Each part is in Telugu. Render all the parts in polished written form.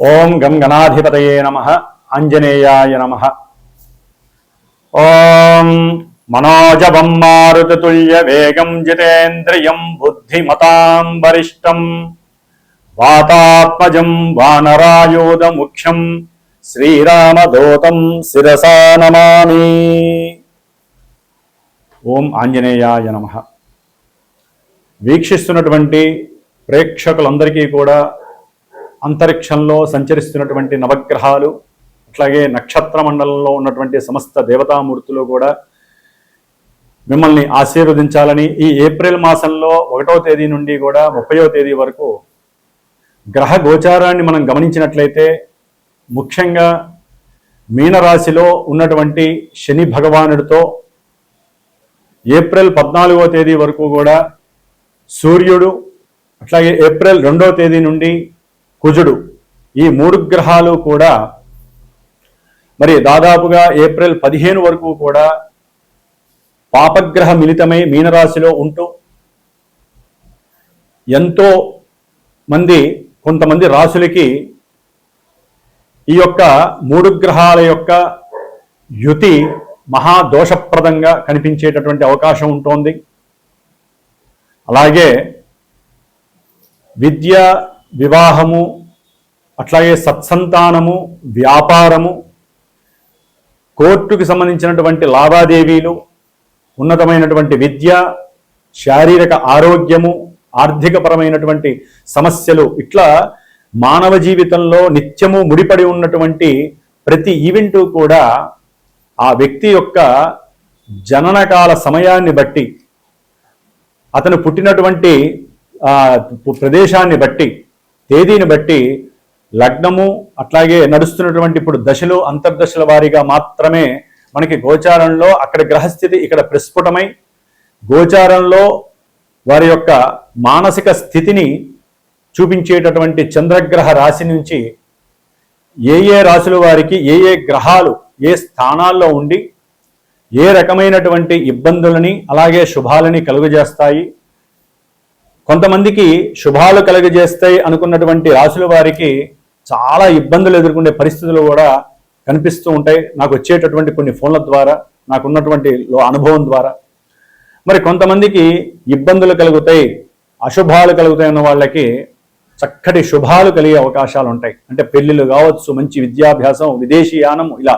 ఓం గం గణాధిపతయే నమః. ఆంజనేయాయ నమః. ఓం మనోజవం మారుతతుల్య వేగం జితేంద్రియం బుద్ధిమతాం వరిష్టం వాతాత్మజం వానరాయూధ ముఖ్యం శ్రీరామదూతం శిరసా నమామి. ఓం ఆంజనేయాయ నమః. వీక్షిస్తున్నటువంటి ప్రేక్షకులందరికీ కూడా అంతరిక్షంలో సంచరిస్తున్నటువంటి నవగ్రహాలు, అట్లాగే నక్షత్ర మండలంలో ఉన్నటువంటి సమస్త దేవతామూర్తులు కూడా మిమ్మల్ని ఆశీర్వదించాలని ఈ ఏప్రిల్ మాసంలో 1వ తేదీ నుండి కూడా 30వ తేదీ వరకు గ్రహ గోచారాన్ని మనం గమనించినట్లయితే ముఖ్యంగా మీనరాశిలో ఉన్నటువంటి శని భగవానుడితో ఏప్రిల్ 14వ తేదీ వరకు కూడా సూర్యుడు, అట్లాగే ఏప్రిల్ 2వ తేదీ నుండి కుజుడు, ఈ 3 గ్రహాలు కూడా మరి దాదాపుగా ఏప్రిల్ 15 వరకు కూడా పాపగ్రహ మిళితమై మీనరాశిలో ఉంటూ ఎంతో మంది కొంతమంది రాశులకి ఈ యొక్క 3 గ్రహాల యొక్క యుతి మహాదోషప్రదంగా కనిపించేటటువంటి అవకాశం ఉంటోంది. అలాగే విద్య, వివాహము, అట్లాగే సత్సంతానము, వ్యాపారము, కోర్టుకి సంబంధించినటువంటి లావాదేవీలు, ఉన్నతమైనటువంటి విద్య, శారీరక ఆరోగ్యము, ఆర్థికపరమైనటువంటి సమస్యలు, ఇట్లా మానవ జీవితంలో నిత్యము ముడిపడి ఉన్నటువంటి ప్రతి ఈవెంటు కూడా ఆ వ్యక్తి యొక్క జననకాల సమయాన్ని బట్టి, అతను పుట్టినటువంటి ప్రదేశాన్ని బట్టి, తేదీని బట్టి లగ్నము, అట్లాగే నడుస్తున్నటువంటి ఇప్పుడు దశలు, అంతర్దశల వారీగా మాత్రమే మనకి గోచారంలో అక్కడ గ్రహస్థితి ఇక్కడ ప్రస్ఫుటమై గోచారంలో వారి యొక్క మానసిక స్థితిని చూపించేటటువంటి చంద్రగ్రహ రాశి నుంచి ఏ రాశుల వారికి ఏ గ్రహాలు ఏ స్థానాల్లో ఉండి ఏ రకమైనటువంటి ఇబ్బందులని అలాగే శుభాలని కలుగజేస్తాయి. కొంతమందికి శుభాలు కలుగజేస్తాయి అనుకున్నటువంటి రాశుల వారికి చాలా ఇబ్బందులు ఎదుర్కొనే పరిస్థితులు కూడా కనిపిస్తూ ఉంటాయి. నాకు వచ్చేటటువంటి కొన్ని ఫోన్ల ద్వారా, నాకున్నటువంటి అనుభవం ద్వారా. మరి కొంతమందికి ఇబ్బందులు కలుగుతాయి, అశుభాలు కలుగుతాయి అన్న వాళ్ళకి చక్కటి శుభాలు కలిగే అవకాశాలు ఉంటాయి. అంటే పెళ్లిళ్ళు కావచ్చు, మంచి విద్యాభ్యాసం, విదేశీయానం, ఇలా.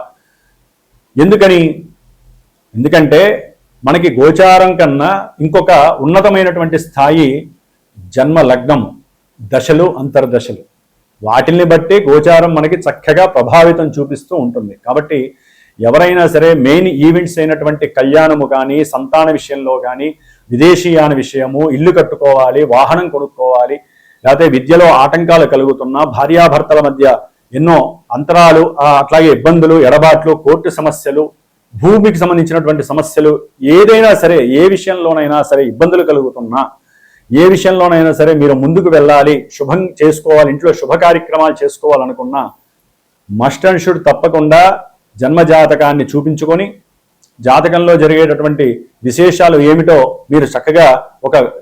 ఎందుకంటే మనకి గోచారం కన్నా ఇంకొక ఉన్నతమైనటువంటి స్థాయి జన్మ లగ్నం, దశలు, అంతర్దశలు. వాటిల్ని బట్టి గోచారం మనకి చక్కగా ప్రభావితం చూపిస్తూ ఉంటుంది. కాబట్టి ఎవరైనా సరే మెయిన్ ఈవెంట్స్ అయినటువంటి కళ్యాణము కానీ, సంతాన విషయంలో కానీ, విదేశీయాన విషయము, ఇల్లు కట్టుకోవాలి, వాహనం కొనుక్కోవాలి, లేకపోతే విద్యలో ఆటంకాలు కలుగుతున్నా, భార్యాభర్తల మధ్య ఎన్నో అంతరాలు, అట్లాగే ఇబ్బందులు, ఎడబాట్లు, కోర్టు సమస్యలు, భూమికి సంబంధించినటువంటి సమస్యలు, ఏదైనా సరే, ఏ విషయంలోనైనా సరే ఇబ్బందులు కలుగుతున్నా, ఏ విషయంలోనైనా సరే మీరు ముందుకు వెళ్ళాలి, శుభం చేసుకోవాలి, ఇంట్లో శుభ కార్యక్రమాలు చేసుకోవాలనుకున్నా మస్ట్ అండ్ షుడ్ తప్పకుండా జన్మజాతకాన్ని చూపించుకొని జాతకంలో జరిగేటటువంటి విశేషాలు ఏమిటో మీరు చక్కగా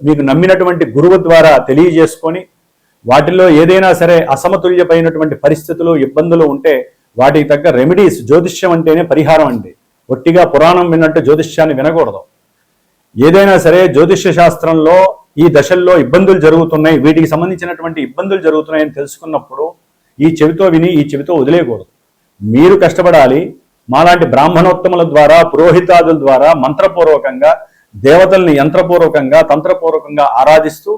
మీకు నమ్మినటువంటి గురువు ద్వారా తెలియజేసుకొని వాటిల్లో ఏదైనా సరే అసమతుల్యమైనటువంటి పరిస్థితులు, ఇబ్బందులు ఉంటే వాటికి తగ్గ రెమెడీస్. జ్యోతిష్యం అంటేనే పరిహారం అండి. ఒట్టిగా పురాణం విన్నట్టు జ్యోతిష్యాన్ని వినకూడదు. ఏదైనా సరే జ్యోతిష్య శాస్త్రంలో ఈ దశల్లో ఇబ్బందులు జరుగుతున్నాయి, వీటికి సంబంధించినటువంటి ఇబ్బందులు జరుగుతున్నాయని తెలుసుకున్నప్పుడు ఈ చెవితో విని ఈ చెవితో వదిలేయకూడదు. మీరు కష్టపడాలి. మాలాంటి బ్రాహ్మణోత్తముల ద్వారా, పురోహితాదుల ద్వారా మంత్రపూర్వకంగా దేవతల్ని యంత్రపూర్వకంగా, తంత్రపూర్వకంగా ఆరాధిస్తూ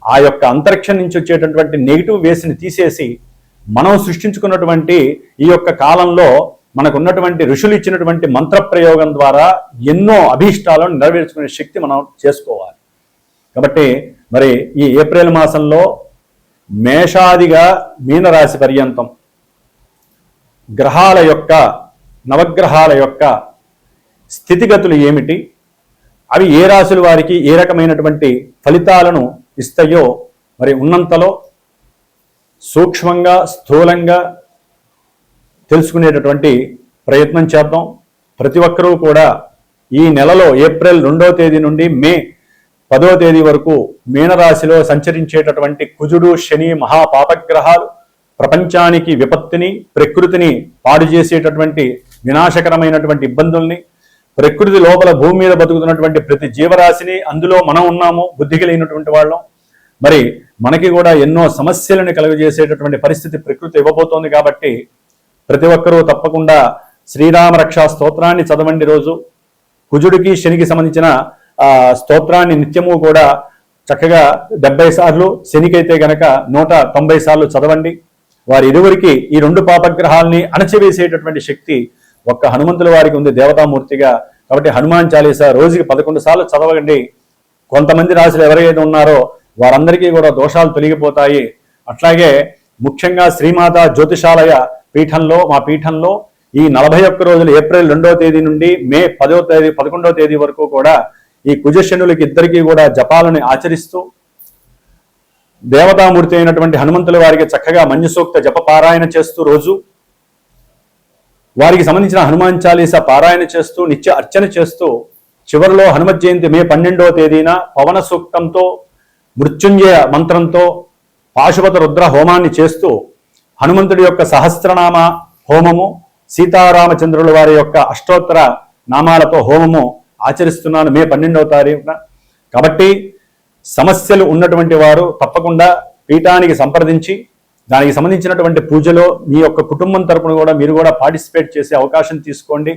ఆ యొక్క అంతరిక్షం నుంచి వచ్చేటటువంటి నెగిటివ్ వేస్ని తీసేసి మనం సృష్టించుకున్నటువంటి ఈ యొక్క కాలంలో మనకున్నటువంటి ఋషులు ఇచ్చినటువంటి మంత్రప్రయోగం ద్వారా ఎన్నో అభీష్టాలను నెరవేర్చుకునే శక్తి మనం చేసుకోవాలి. కాబట్టి మరి ఈ ఏప్రిల్ మాసంలో మేషాదిగా మీనరాశి పర్యంతం గ్రహాల యొక్క, నవగ్రహాల యొక్క స్థితిగతులు ఏమిటి, అవి ఏ రాశుల వారికి ఏ రకమైనటువంటి ఫలితాలను ఇస్తాయో మరి ఉన్నంతలో సూక్ష్మంగా, స్థూలంగా తెలుసుకునేటటువంటి ప్రయత్నం చేద్దాం. ప్రతి ఒక్కరూ కూడా ఈ నెలలో ఏప్రిల్ 2వ తేదీ నుండి మే 10వ తేదీ వరకు మీనరాశిలో సంచరించేటటువంటి కుజుడు, శని మహాపాపగ్రహాలు ప్రపంచానికి విపత్తిని, ప్రకృతిని పాడు చేసేటటువంటి వినాశకరమైనటువంటి ఇబ్బందుల్ని, ప్రకృతి లోపల భూమి మీద బతుకుతున్నటువంటి ప్రతి జీవరాశిని, అందులో మనం ఉన్నాము బుద్ధి కలిగినటువంటి వాళ్ళం, మరి మనకి కూడా ఎన్నో సమస్యలను కలుగజేసేటటువంటి పరిస్థితి ప్రకృతి ఇవ్వబోతోంది. కాబట్టి ప్రతి ఒక్కరూ తప్పకుండా శ్రీరామ రక్షా స్తోత్రాన్ని చదవండి. రోజు కుజుడికి శనికి సంబంధించిన స్తోత్రాన్ని నిత్యము కూడా చక్కగా 70 సార్లు, శనికైతే గనక 190 సార్లు చదవండి. వారి ఇరువురికి ఈ 2 పాపగ్రహాలని అణచివేసేటటువంటి శక్తి ఒక్క హనుమంతుల వారికి ఉంది దేవతామూర్తిగా. కాబట్టి హనుమాన్ చాలీసా రోజుకి 11 సార్లు చదవండి. కొంతమంది రాశులు ఎవరైతే ఉన్నారో వారందరికీ కూడా దోషాలు తొలగిపోతాయి. అట్లాగే ముఖ్యంగా శ్రీమాత జ్యోతిషాలయ పీఠంలో, మా పీఠంలో ఈ 41 రోజులు ఏప్రిల్ 2వ తేదీ నుండి మే 11వ తేదీ వరకు కూడా ఈ కుజశనులకి ఇద్దరికీ కూడా జపాలని ఆచరిస్తూ దేవతామూర్తి అయినటువంటి హనుమంతుల వారికి చక్కగా మంజుసూక్త జప పారాయణ చేస్తూ, రోజు వారికి సంబంధించిన హనుమాన్ చాలీసా పారాయణ చేస్తూ, నిత్య అర్చన చేస్తూ, చివరిలో హనుమత్ జయంతి మే 12వ తేదీన పవన సూక్తంతో, మృత్యుంజయ మంత్రంతో పాశుపత రుద్ర హోమాన్ని చేస్తూ, హనుమంతుడి యొక్క సహస్రనామ హోమము, సీతారామచంద్రుల వారి యొక్క అష్టోత్తర నామాలతో హోమము ఆచరిస్తున్నాను మే 12వ తారీఖున. కాబట్టి సమస్యలు ఉన్నటువంటి వారు తప్పకుండా పీఠానికి సంప్రదించి దానికి సంబంధించినటువంటి పూజలో మీ యొక్క కుటుంబం తరపున కూడా మీరు కూడా పార్టిసిపేట్ చేసే అవకాశం తీసుకోండి.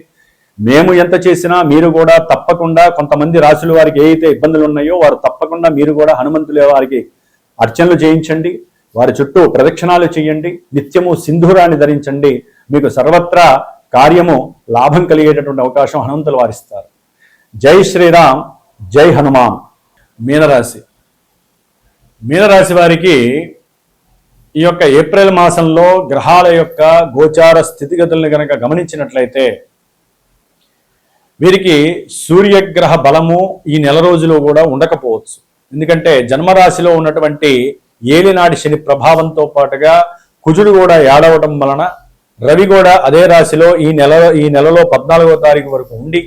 మేము ఎంత చేసినా మీరు కూడా తప్పకుండా, కొంతమంది రాశుల వారికి ఏ అయితే ఇబ్బందులు ఉన్నాయో వారు తప్పకుండా మీరు కూడా హనుమంతుల వారికి అర్చనలు చేయించండి, వారి చుట్టూ ప్రదక్షిణాలు చేయండి, నిత్యము సింధూరాన్ని ధరించండి. మీకు సర్వత్రా కార్యము లాభం కలిగేటటువంటి అవకాశం హనుమంతులు వారిస్తారు. జై శ్రీరామ్, జై హనుమాన్. మీనరాశి. మీనరాశి వారికి ఈ యొక్క ఏప్రిల్ మాసంలో గ్రహాల యొక్క గోచార స్థితిగతులను కనుక గమనించినట్లయితే వీరికి సూర్యగ్రహ బలము ఈ నెల రోజులు కూడా ఉండకపోవచ్చు. ఎందుకంటే జన్మరాశిలో ఉన్నటువంటి ఏలినాటి శని ప్రభావంతో పాటుగా కుజుడు కూడా ఏడవటం వలన రవి కూడా అదే రాశిలో ఈ నెలలో 14వ తారీఖు వరకు ఉండి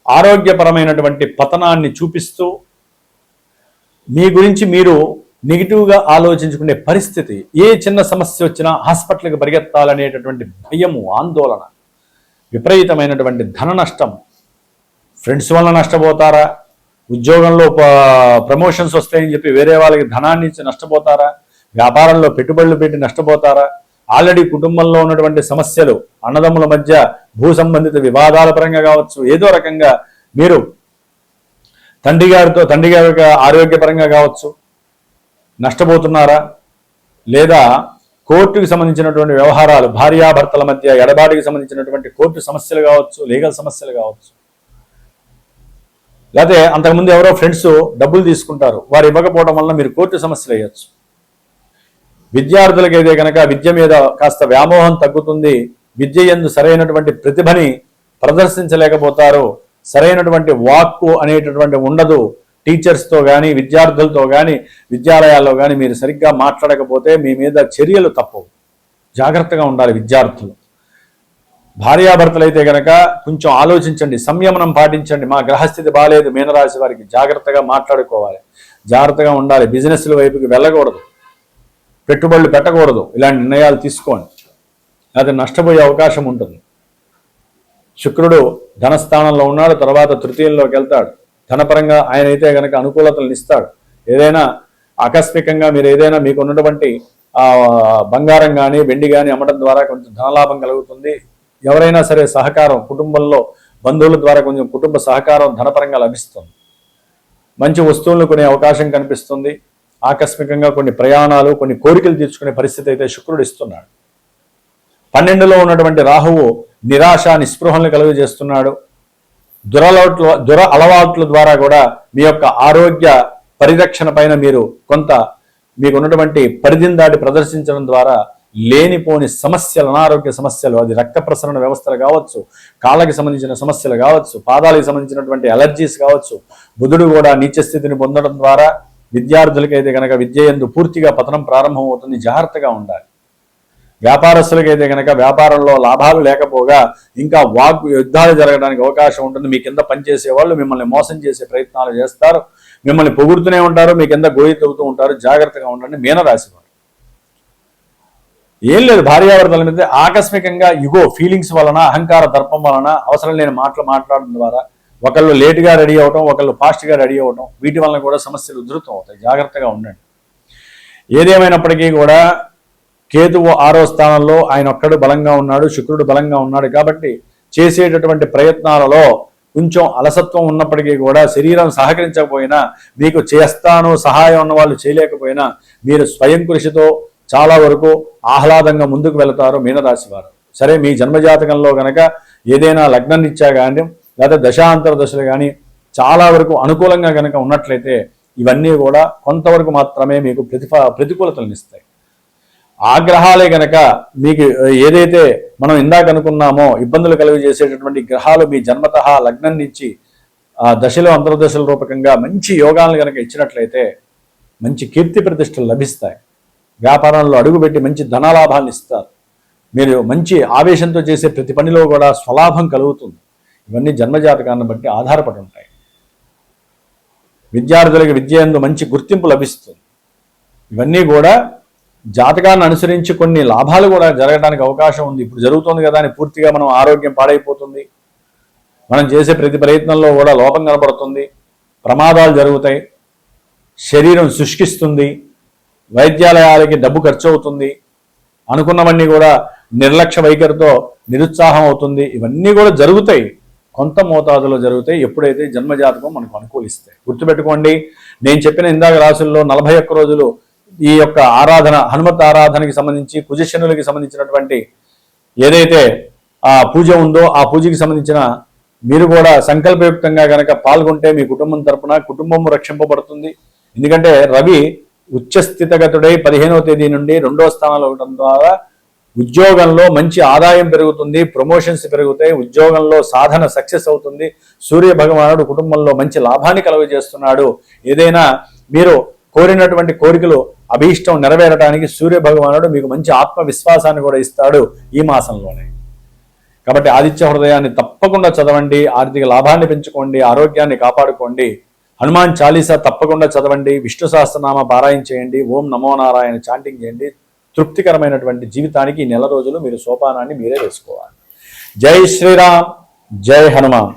ఆరోగ్యపరమైనటువంటి పతనాన్ని చూపిస్తూ మీ గురించి మీరు నెగిటివ్గా ఆలోచించుకునే పరిస్థితి, ఏ చిన్న సమస్య వచ్చినా హాస్పిటల్కి పరిగెత్తాలనేటటువంటి భయము, ఆందోళన, విపరీతమైనటువంటి ధన నష్టం, ఫ్రెండ్స్ వల్ల నష్టపోతారా, ఉద్యోగంలో ప్రమోషన్స్ వస్తాయని చెప్పి వేరే వాళ్ళకి ధనాన్ని ఇచ్చి నష్టపోతారా, వ్యాపారంలో పెట్టుబడులు పెట్టి నష్టపోతారా, ఆల్రెడీ కుటుంబంలో ఉన్నటువంటి సమస్యలు, అన్నదమ్ముల మధ్య భూ సంబంధిత వివాదాల పరంగా కావచ్చు, ఏదో రకంగా మీరు తండ్రి గారి ఆరోగ్యపరంగా కావచ్చు నష్టపోతున్నారా, లేదా కోర్టుకి సంబంధించినటువంటి వ్యవహారాలు, భార్యాభర్తల మధ్య ఎడబాటుకి సంబంధించినటువంటి కోర్టు సమస్యలు కావచ్చు, లీగల్ సమస్యలు కావచ్చు, లేకపోతే అంతకుముందు ఎవరో ఫ్రెండ్స్ డబ్బులు తీసుకుంటారు, వారు ఇవ్వకపోవడం వల్ల మీరు కోర్టు సమస్యలు వేయచ్చు. విద్యార్థులకైతే కనుక విద్య మీద కాస్త వ్యామోహం తగ్గుతుంది, విద్య యందు సరైనటువంటి ప్రతిభని ప్రదర్శించలేకపోతారు, సరైనటువంటి వాక్కు అనేటటువంటి ఉండదు. టీచర్స్తో కానీ విద్యార్థులతో కానీ విద్యాలయాల్లో కానీ మీరు సరిగ్గా మాట్లాడకపోతే మీ మీద చర్యలు తప్పవు. జాగ్రత్తగా ఉండాలి విద్యార్థులు. భార్యాభర్తలు అయితే కనుక కొంచెం ఆలోచించండి, సంయమనం పాటించండి. మా గ్రహస్థితి బాగాలేదు మీనరాశి వారికి, జాగ్రత్తగా మాట్లాడుకోవాలి, జాగ్రత్తల ఉండాలి, బిజినెస్ల వైపుకి వెళ్ళకూడదు, పెట్టుబడులు పెట్టకూడదు, ఇలాంటి నిర్ణయాలు తీసుకోండి, అది నష్టపోయే అవకాశం ఉంటుంది. శుక్రుడు ధనస్థానంలో ఉన్నాడు, తర్వాత తృతీయంలోకి వెళ్తాడు. ధనపరంగా ఆయన అయితే కనుక అనుకూలతలను ఇస్తాడు. ఏదైనా ఆకస్మికంగా మీరు ఏదైనా మీకు ఉన్నటువంటి బంగారం కానీ వెండి కానీ అమ్మడం ద్వారా కొంచెం ధనలాభం కలుగుతుంది. ఎవరైనా సరే సహకారం, కుటుంబంలో బంధువుల ద్వారా కొంచెం కుటుంబ సహకారం ధనపరంగా లభిస్తుంది. మంచి వస్తువులను కొనే అవకాశం కనిపిస్తుంది. ఆకస్మికంగా కొన్ని ప్రయాణాలు, కొన్ని కోరికలు తీర్చుకునే పరిస్థితి అయితే శుక్రుడు ఇస్తున్నాడు. 12లో ఉన్నటువంటి రాహువు నిరాశ, నిస్పృహలను కలుగజేస్తున్నాడు. దుర అలవాట్ల ద్వారా కూడా మీ యొక్క ఆరోగ్య పరిరక్షణ పైన మీరు కొంత మీకు ఉన్నటువంటి పరిధిని దాటి ప్రదర్శించడం ద్వారా లేనిపోని సమస్యలు, అనారోగ్య సమస్యలు, అది రక్త ప్రసరణ వ్యవస్థలు కావచ్చు, కాళ్ళకి సంబంధించిన సమస్యలు కావచ్చు, పాదాలకు సంబంధించినటువంటి అలర్జీస్ కావచ్చు. బుధుడు కూడా నీచ స్థితిని పొందడం ద్వారా విద్యార్థులకైతే కనుక విద్య యందు పూర్తిగా పతనం ప్రారంభమవుతుంది. జాగ్రత్తగా ఉండాలి. వ్యాపారస్తులకైతే కనుక వ్యాపారంలో లాభాలు లేకపోగా ఇంకా యుద్ధాలు జరగడానికి అవకాశం ఉంటుంది. మీ కింద పనిచేసే వాళ్ళు మిమ్మల్ని మోసం చేసే ప్రయత్నాలు చేస్తారు, మిమ్మల్ని పొగుడుతూనే ఉంటారు, మీ కింద గోయి తవ్వుతూ ఉంటారు. జాగ్రత్తగా ఉండండి మీనరాశి వారు. ఏం లేదు, భార్యాభర్తల మీద ఆకస్మికంగా ఇగో ఫీలింగ్స్ వలన, అహంకార దర్పం వలన, అవసరం లేని మాటలు మాట్లాడడం ద్వారా ఒకళ్ళు లేటుగా రెడీ అవటం, ఒకళ్ళు ఫాస్ట్గా రెడీ అవటం, వీటి వలన కూడా సమస్యలు ఉధృతం అవుతాయి. జాగ్రత్తగా ఉండండి. ఏదేమైనప్పటికీ కూడా కేతువు 6వ స్థానంలో ఆయన ఒక్కడు బలంగా ఉన్నాడు, శుక్రుడు బలంగా ఉన్నాడు. కాబట్టి చేసేటటువంటి ప్రయత్నాలలో కొంచెం అలసత్వం ఉన్నప్పటికీ కూడా, శరీరం సహకరించకపోయినా, మీకు చేస్తాను సహాయం ఉన్న వాళ్ళు చేయలేకపోయినా, మీరు స్వయం కృషితో చాలా వరకు ఆహ్లాదంగా ముందుకు వెళతారు మీనరాశి వారు. సరే, మీ జన్మజాతకంలో కనుక ఏదైనా లగ్నం ఇచ్చా కానీ, లేదా దశాంతర దశలు కానీ చాలా వరకు అనుకూలంగా కనుక ఉన్నట్లయితే ఇవన్నీ కూడా కొంతవరకు మాత్రమే మీకు ప్రతికూలతలను ఇస్తాయి. ఆ గ్రహాలే కనుక మీకు ఏదైతే మనం ఇందాక అనుకున్నామో ఇబ్బందులు కలుగజేసేటటువంటి గ్రహాలు మీ జన్మతః లగ్నం నుంచి ఆ దశలు అంతర్దశల రూపకంగా మంచి యోగాలను కనుక ఇచ్చినట్లయితే మంచి కీర్తి ప్రతిష్టలు లభిస్తాయి. వ్యాపారంలో అడుగుపెట్టి మంచి ధనలాభాలను ఇస్తారు. మీరు మంచి ఆవేశంతో చేసే ప్రతి పనిలో కూడా స్వలాభం కలుగుతుంది. ఇవన్నీ జన్మజాతకాన్ని బట్టి ఆధారపడి ఉంటాయి. విద్యార్థులకు విద్య యందు మంచి గుర్తింపు లభిస్తుంది. ఇవన్నీ కూడా జాతకాన్ని అనుసరించి కొన్ని లాభాలు కూడా జరగడానికి అవకాశం ఉంది. ఇప్పుడు జరుగుతుంది కదా అని పూర్తిగా మనం ఆరోగ్యం పాడైపోతుంది, మనం చేసే ప్రతి ప్రయత్నంలో కూడా లోపం కనబడుతుంది, ప్రమాదాలు జరుగుతాయి, శరీరం శుష్కిస్తుంది, వైద్యాలయాలకి డబ్బు ఖర్చు అవుతుంది, అనుకున్నవన్నీ కూడా నిర్లక్ష్య వైఖరితో నిరుత్సాహం అవుతుంది. ఇవన్నీ కూడా జరుగుతాయి, కొంత మోతాదులో జరుగుతాయి ఎప్పుడైతే జన్మజాతకం మనకు అనుకూలిస్తాయి. గుర్తుపెట్టుకోండి, నేను చెప్పిన ఇందాక రాశుల్లో 41 రోజులు ఈ యొక్క ఆరాధన, హనుమత్ ఆరాధనకి సంబంధించి, కుజశనులకి సంబంధించినటువంటి ఏదైతే ఆ పూజ ఉందో ఆ పూజకి సంబంధించిన మీరు కూడా సంకల్పయుక్తంగా కనుక పాల్గొంటే మీ కుటుంబం తరపున కుటుంబం రక్షింపబడుతుంది. ఎందుకంటే రవి ఉచ్చస్థితగతుడై 15వ తేదీ నుండి 2వ స్థానంలో ఉండడం ద్వారా ఉద్యోగంలో మంచి ఆదాయం పెరుగుతుంది, ప్రమోషన్స్ పెరుగుతాయి, ఉద్యోగంలో సాధన సక్సెస్ అవుతుంది. సూర్య భగవానుడు కుటుంబంలో మంచి లాభాన్ని కలుగజేస్తున్నాడు. ఏదైనా మీరు కోరినటువంటి కోరికలు అభీష్టం నెరవేరడానికి సూర్య భగవానుడు మీకు మంచి ఆత్మవిశ్వాసాన్ని కూడా ఇస్తాడు ఈ మాసంలోనే. కాబట్టి ఆదిత్య హృదయాన్ని తప్పకుండా చదవండి, ఆర్థిక లాభాన్ని పెంచుకోండి, ఆరోగ్యాన్ని కాపాడుకోండి. హనుమాన్ చాలీసా తప్పకుండా చదవండి, విష్ణు సహస్రనామ పారాయణ చేయండి, ఓం నమో నారాయణ చాంటింగ్ చేయండి. తృప్తికరమైనటువంటి జీవితానికి ఈ నెల రోజులు మీరు సోపానాన్ని మీరే వేసుకోవాలి. జై శ్రీరామ్, జై హనుమాన్.